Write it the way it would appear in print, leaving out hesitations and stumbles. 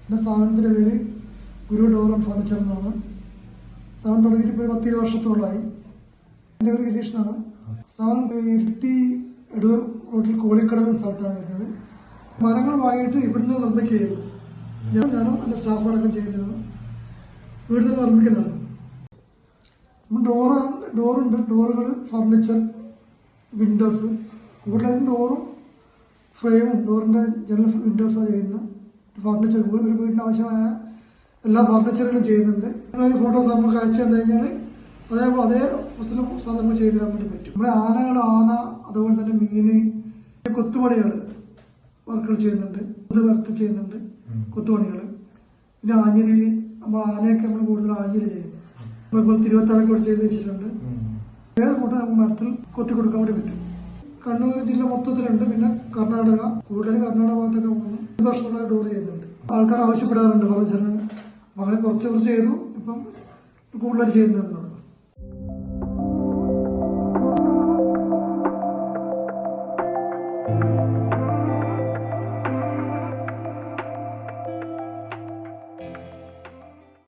എൻ്റെ സ്ഥാപനത്തിൻ്റെ പേര് ഗുരു ഡോർ ആൻഡ് ഫർണിച്ചർ എന്നാണ്. സ്ഥാപനം തുടങ്ങിയിട്ട് ഇപ്പോൾ 10 വർഷത്തോളമായി. എൻ്റെ പേര് ഗിരീഷനാണ്. സ്ഥാപനം ഇരിട്ടി എടൂർ റോഡിൽ കോളിക്കടവ് സ്ഥലത്താണ് വരുന്നത്. മരങ്ങൾ വാങ്ങിയിട്ട് ഇവിടുന്ന് നിർമ്മിക്കുകയായിരുന്നു. ഞാനും എൻ്റെ സ്റ്റാഫുകളൊക്കെ ചെയ്യുന്നതാണ്. ഇവിടുന്ന് നിർമ്മിക്കുന്നതാണ്. ഡോറുണ്ട്, ഡോറുകൾ, ഫർണിച്ചർ, വിൻഡോസ്, കൂടുതലും ഡോറും ഫ്രെയിമും ഡോറിൻ്റെ ജനറൽ വിൻഡോസാണ് ചെയ്യുന്നത്. ഫർണിച്ചർ ഒരു വീടിന് ആവശ്യമായ എല്ലാ ഫർണിച്ചറുകളും ചെയ്യുന്നുണ്ട്. നിങ്ങളൊരു ഫോട്ടോസ് നമുക്ക് അയച്ചു തന്നു കഴിഞ്ഞാൽ അതേ സാധനങ്ങൾ ചെയ്തു തരാൻ വേണ്ടി പറ്റും. നമ്മുടെ ആന അതുപോലെ തന്നെ മീന്, കൊത്തുപണികൾ വർക്കുകൾ ചെയ്യുന്നുണ്ട്, വർക്ക് ചെയ്യുന്നുണ്ട്, കൊത്തുപണികൾ. പിന്നെ ആഞ്ഞിലിയിൽ നമ്മൾ ആനയൊക്കെ നമ്മൾ കൂടുതൽ ആഞ്ഞിലി ചെയ്യുന്നത്. ഇപ്പോൾ തിരുവത്താഴക്കോട് ചെയ്ത് വെച്ചിട്ടുണ്ട്. ഏത് കൂട്ടം നമുക്ക് മരത്തിൽ കൊത്തി കൊടുക്കാൻ വേണ്ടി പറ്റും. കണ്ണൂർ ജില്ല മൊത്തത്തിലുണ്ട്. പിന്നെ കർണാടക, കൂടുതൽ കർണാടക ഭാഗത്തൊക്കെ പോകുന്നു. 1 വർഷത്തോളം ഡോർ ചെയ്യുന്നുണ്ട്. ആൾക്കാർ ആവശ്യപ്പെടാറുണ്ട് ഫർണിച്ചറിന്. അങ്ങനെ കുറച്ച് ചെയ്തു, ഇപ്പം കൂടുതൽ ചെയ്യുന്നുണ്ട്.